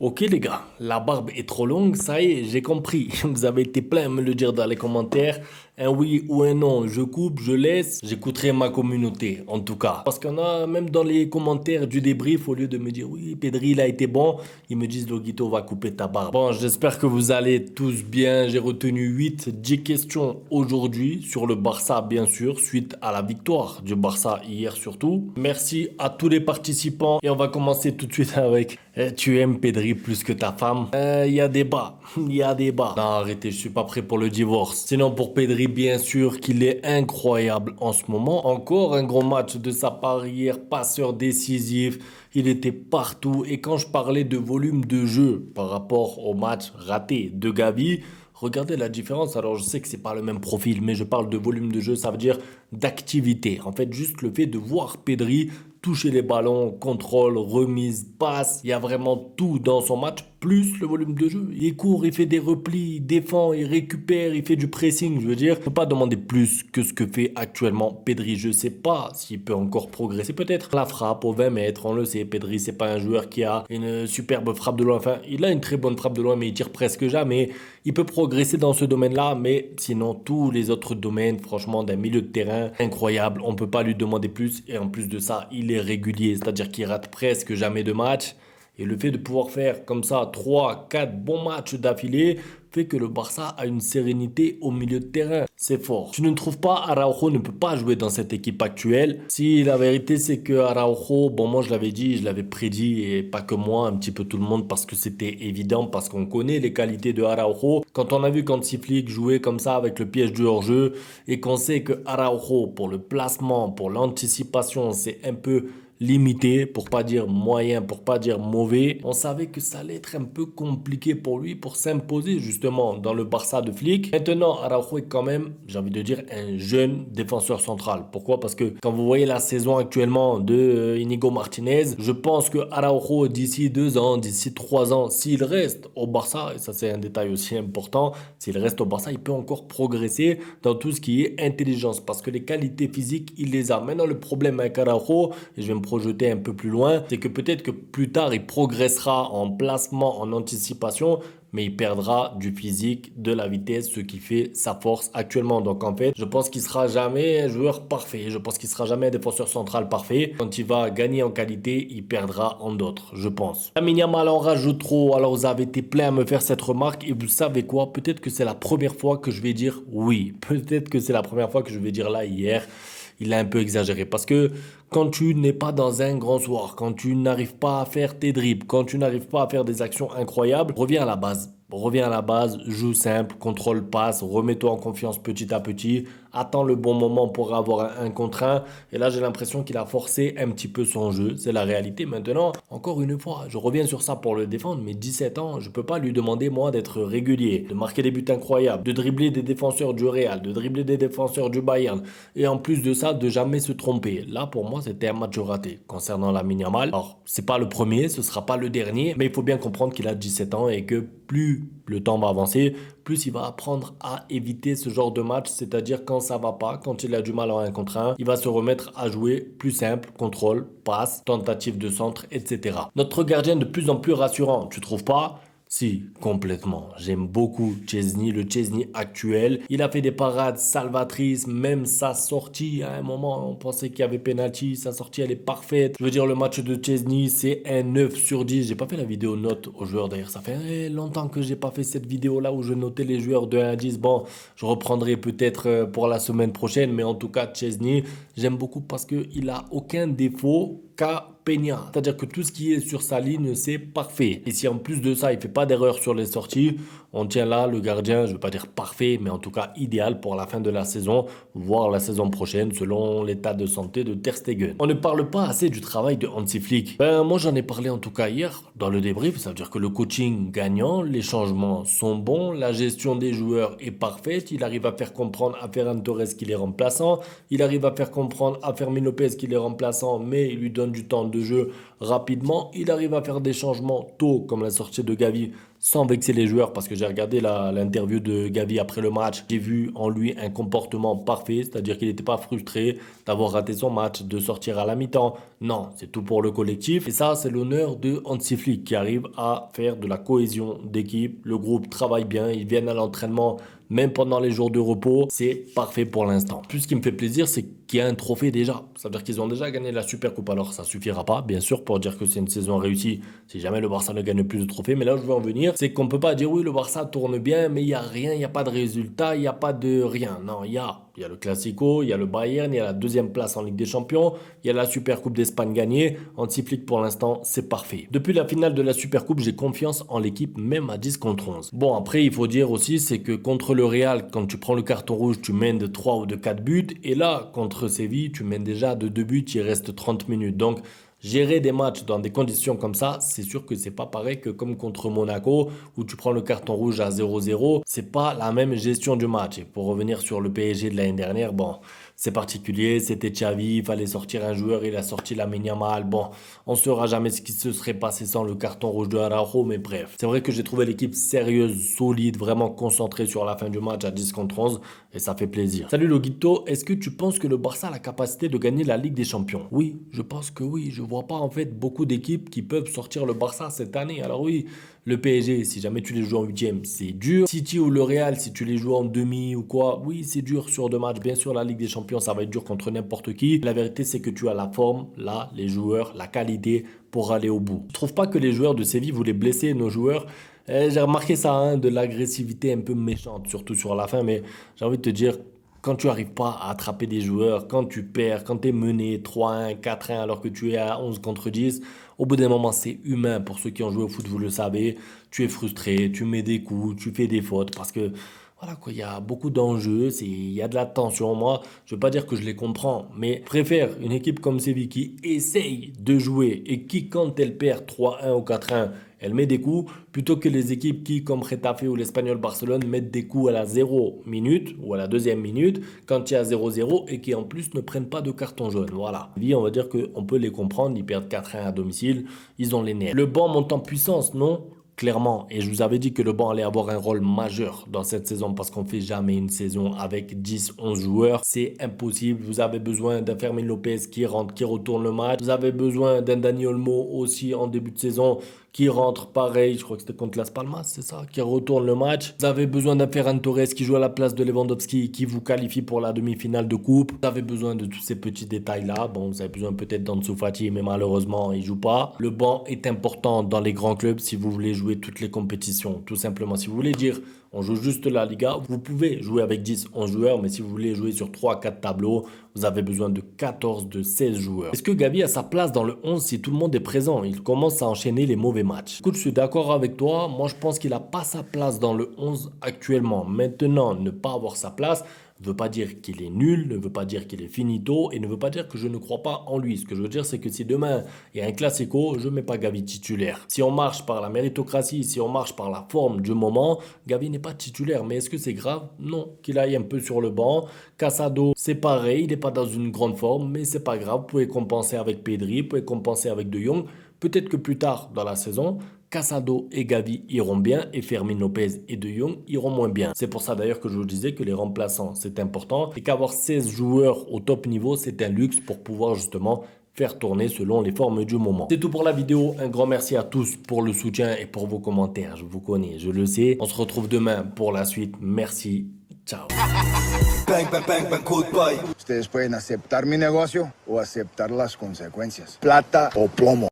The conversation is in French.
Ok les gars, la barbe est trop longue, ça y est, j'ai compris. Vous avez été plein à me le dire dans les commentaires. Un oui ou un non, je coupe, je laisse. J'écouterai ma communauté, en tout cas. Parce qu'on a même dans les commentaires du débrief, au lieu de me dire oui, Pedri, il a été bon, ils me disent Loguito va couper ta barbe. Bon, j'espère que vous allez tous bien. J'ai retenu 10 questions aujourd'hui sur le Barça, bien sûr, suite à la victoire du Barça hier surtout. Merci à tous les participants et on va commencer tout de suite avec tu aimes Pedri plus que ta femme. Il y a débat, il y a débat. Non, arrêtez, je suis pas prêt pour le divorce. Sinon pour Pedri, bien sûr qu'il est incroyable en ce moment. Encore un gros match de sa part hier, passeur décisif. Il était partout et quand je parlais de volume de jeu par rapport au match raté de Gavi, regardez la différence. Alors, je sais que c'est pas le même profil, mais je parle de volume de jeu, ça veut dire d'activité. En fait, juste le fait de voir Pedri toucher les ballons, contrôle, remise, passe, il y a vraiment tout dans son match, plus le volume de jeu. Il court, il fait des replis, il défend, il récupère, il fait du pressing. Je veux dire, je peux pas demander plus que ce que fait actuellement Pedri. Je sais pas s'il peut encore progresser. Peut-être la frappe aux 20 mètres, on le sait. Pedri, c'est pas un joueur qui a une superbe frappe de loin. Enfin, il a une très bonne frappe de loin, mais il tire presque jamais. Il peut progresser dans ce domaine-là, mais sinon, tous les autres domaines, franchement, d'un milieu de terrain, incroyable. On peut pas lui demander plus. Et en plus de ça, il est régulier, c'est-à-dire qu'il rate presque jamais de match. Et le fait de pouvoir faire comme ça 3, 4 bons matchs d'affilée fait que le Barça a une sérénité au milieu de terrain. C'est fort. Tu ne trouves pas Araujo ne peut pas jouer dans cette équipe actuelle? Si la vérité c'est que Araujo, bon moi je l'avais dit, je l'avais prédit et pas que moi, un petit peu tout le monde parce que c'était évident, parce qu'on connaît les qualités de Araujo. Quand on a vu Hansi Flick jouer comme ça avec le piège du hors-jeu et qu'on sait que Araujo pour le placement, pour l'anticipation, c'est un peu limité, pour pas dire moyen, pour pas dire mauvais. On savait que ça allait être un peu compliqué pour lui pour s'imposer justement dans le Barça de Flick. Maintenant, Araujo est quand même, j'ai envie de dire, un jeune défenseur central. Pourquoi? Parce que quand vous voyez la saison actuellement de Inigo Martinez, je pense que Araujo d'ici 2 ans, d'ici 3 ans, s'il reste au Barça, et ça c'est un détail aussi important, s'il reste au Barça, il peut encore progresser dans tout ce qui est intelligence parce que les qualités physiques, il les a. Maintenant, le problème avec Araujo, et je vais me projeter un peu plus loin, c'est que peut-être que plus tard, il progressera en placement, en anticipation, mais il perdra du physique, de la vitesse, ce qui fait sa force actuellement. Donc en fait, je pense qu'il sera jamais un joueur parfait. Je pense qu'il sera jamais un défenseur central parfait. Quand il va gagner en qualité, il perdra en d'autres, je pense. Lamine Yamal en rajoute trop. Alors vous avez été plein à me faire cette remarque et vous savez quoi? Peut-être que c'est la première fois que je vais dire oui. Peut-être que c'est la première fois que je vais dire là hier. Il a un peu exagéré parce que quand tu n'es pas dans un grand soir, quand tu n'arrives pas à faire tes dribbles, quand tu n'arrives pas à faire des actions incroyables, reviens à la base. Reviens à la base, joue simple, contrôle passe, remets-toi en confiance petit à petit, attends le bon moment pour avoir un contre un. Et là, j'ai l'impression qu'il a forcé un petit peu son jeu. C'est la réalité. Maintenant, encore une fois, je reviens sur ça pour le défendre, mais 17 ans, je peux pas lui demander, moi, d'être régulier, de marquer des buts incroyables, de dribbler des défenseurs du Real, de dribbler des défenseurs du Bayern. Et en plus de ça, de jamais se tromper. Là, pour moi, c'était un match raté concernant Lamine Yamal. Alors, c'est pas le premier, ce sera pas le dernier, mais il faut bien comprendre qu'il a 17 ans et que plus le temps va avancer, plus il va apprendre à éviter ce genre de match, c'est-à-dire quand ça va pas, quand il a du mal en 1 contre 1, il va se remettre à jouer plus simple, contrôle, passe, tentative de centre, etc. Notre gardien de plus en plus rassurant, tu trouves pas? Si, complètement. J'aime beaucoup Chesney, le Chesney actuel. Il a fait des parades salvatrices, même sa sortie, à un moment, on pensait qu'il y avait penalty, sa sortie, elle est parfaite. Je veux dire, le match de Chesney, c'est un 9 sur 10. J'ai pas fait la vidéo note aux joueurs d'ailleurs. Ça fait longtemps que j'ai pas fait cette vidéo-là où je notais les joueurs de 1 à 10. Bon, je reprendrai peut-être pour la semaine prochaine, mais en tout cas, Chesney, j'aime beaucoup parce qu'il a aucun défaut qu'à Peña. C'est-à-dire que tout ce qui est sur sa ligne, c'est parfait. Et si en plus de ça, il fait pas d'erreur sur les sorties, on tient là le gardien, je veux pas dire parfait, mais en tout cas idéal pour la fin de la saison, voire la saison prochaine, selon l'état de santé de Ter Stegen. On ne parle pas assez du travail de Hansi Flick. Ben, moi, j'en ai parlé en tout cas hier, dans le débrief. Ça veut dire que le coaching gagnant, les changements sont bons, la gestion des joueurs est parfaite, il arrive à faire comprendre à Ferran Torres qu'il est remplaçant, il arrive à faire comprendre à Fermin Lopez qu'il est remplaçant, mais il lui donne du temps de jeu rapidement. Il arrive à faire des changements tôt, comme la sortie de Gavi. sans vexer les joueurs, parce que j'ai regardé l'interview de Gavi après le match. J'ai vu en lui un comportement parfait, c'est-à-dire qu'il n'était pas frustré d'avoir raté son match, de sortir à la mi-temps. Non, c'est tout pour le collectif. Et ça, c'est l'honneur de Hansi Flick qui arrive à faire de la cohésion d'équipe. Le groupe travaille bien, ils viennent à l'entraînement même pendant les jours de repos, c'est parfait pour l'instant. Plus ce qui me fait plaisir, c'est qu'il y a un trophée déjà. Ça veut dire qu'ils ont déjà gagné la Super Coupe. Alors ça suffira pas, bien sûr, pour dire que c'est une saison réussie si jamais le Barça ne gagne plus de trophées. Mais là où je veux en venir, c'est qu'on peut pas dire oui, le Barça tourne bien, mais il y a rien, il n'y a pas de résultat, il n'y a pas de rien. Non, il y a le Classico, il y a le Bayern, il y a la deuxième place en Ligue des Champions, il y a la Super Coupe d'Espagne gagnée. Hansi Flick, pour l'instant, c'est parfait. Depuis la finale de la Super Coupe, j'ai confiance en l'équipe, même à 10 contre 11. Bon, après, il faut dire aussi, c'est que contre le Real, quand tu prends le carton rouge, tu mènes de 3 ou de 4 buts. Et là, contre Séville, tu mènes déjà de 2 buts, il reste 30 minutes. Donc, gérer des matchs dans des conditions comme ça, c'est sûr que c'est pas pareil que comme contre Monaco où tu prends le carton rouge à 0-0. C'est pas la même gestion du match. Et pour revenir sur le PSG de l'année dernière, bon, c'est particulier. C'était Xavi, il fallait sortir un joueur, il a sorti Lamine Yamal. Bon, on saura jamais ce qui se serait passé sans le carton rouge de Araujo, mais bref. C'est vrai que j'ai trouvé l'équipe sérieuse, solide, vraiment concentrée sur la fin du match à 10 contre 11 et ça fait plaisir. Salut Loguito, est-ce que tu penses que le Barça a la capacité de gagner la Ligue des Champions? Oui, je pense que oui. Je vois pas en fait beaucoup d'équipes qui peuvent sortir le Barça cette année. Alors oui, le PSG, si jamais tu les joues en huitième, c'est dur. City ou le Real, si tu les joues en demi ou quoi, oui, c'est dur sur 2 matchs. Bien sûr, la Ligue des Champions, ça va être dur contre n'importe qui. La vérité, c'est que tu as la forme, là, les joueurs, la qualité pour aller au bout. Je trouve pas que les joueurs de Séville voulaient blesser nos joueurs. J'ai remarqué ça, hein, de l'agressivité un peu méchante, surtout sur la fin, mais j'ai envie de te dire, quand tu n'arrives pas à attraper des joueurs, quand tu perds, quand tu es mené 3-1, 4-1 alors que tu es à 11 contre 10, au bout d'un moment, c'est humain. Pour ceux qui ont joué au foot, vous le savez, tu es frustré, tu mets des coups, tu fais des fautes parce que voilà quoi, il y a beaucoup d'enjeux, il y a de la tension. Moi, je ne veux pas dire que je les comprends, mais je préfère une équipe comme Séville qui essaye de jouer et qui, quand elle perd 3-1 ou 4-1, elle met des coups, plutôt que les équipes qui, comme Retafe ou l'Espagnol Barcelone, mettent des coups à la 0 minute ou à la deuxième minute quand il y a 0-0 et qui en plus ne prennent pas de carton jaune. Voilà. On va dire qu'on peut les comprendre, ils perdent 4-1 à domicile, ils ont les nerfs. Le banc monte en puissance, non? Clairement, et je vous avais dit que le banc allait avoir un rôle majeur dans cette saison parce qu'on ne fait jamais une saison avec 10-11 joueurs. C'est impossible. Vous avez besoin d'un Fermin Lopez qui rentre, qui retourne le match. Vous avez besoin d'un Dani Olmo aussi en début de saison qui rentre pareil, je crois que c'était contre Las Palmas, c'est ça, qui retourne le match. Vous avez besoin d'un Ferran Torres qui joue à la place de Lewandowski qui vous qualifie pour la demi-finale de coupe. Vous avez besoin de tous ces petits détails-là. Bon, vous avez besoin peut-être d'Ansu Fati, mais malheureusement, il joue pas. Le banc est important dans les grands clubs si vous voulez jouer toutes les compétitions. Tout simplement, si vous voulez dire on joue juste la Liga, vous pouvez jouer avec 10-11 joueurs, mais si vous voulez jouer sur 3-4 tableaux, vous avez besoin de 14, de 16 joueurs. Est-ce que Gavi a sa place dans le 11 si tout le monde est présent? Il commence à enchaîner les mauvais matchs. Écoute, je suis d'accord avec toi. Moi, je pense qu'il n'a pas sa place dans le 11 actuellement. Maintenant, ne pas avoir sa place ne veut pas dire qu'il est nul, ne veut pas dire qu'il est finito et ne veut pas dire que je ne crois pas en lui. Ce que je veux dire, c'est que si demain il y a un classico, je ne mets pas Gavi titulaire. Si on marche par la méritocratie, si on marche par la forme du moment, Gavi n'est pas titulaire. Mais est-ce que c'est grave? Non. Qu'il aille un peu sur le banc. Casado, c'est pareil, il n'est pas dans une grande forme, mais c'est pas grave. Vous pouvez compenser avec Pedri, vous pouvez compenser avec De Jong. Peut-être que plus tard dans la saison, Casado et Gavi iront bien et Fermin Lopez et De Jong iront moins bien. C'est pour ça d'ailleurs que je vous disais que les remplaçants c'est important et qu'avoir 16 joueurs au top niveau c'est un luxe pour pouvoir justement faire tourner selon les formes du moment. C'est tout pour la vidéo. Un grand merci à tous pour le soutien et pour vos commentaires. Je vous connais, je le sais. On se retrouve demain pour la suite. Merci. Ciao. Bang, bang, bang, bang, goodbye. Ustedes pueden aceptar mi negocio o aceptar las consecuencias. Plata o plomo.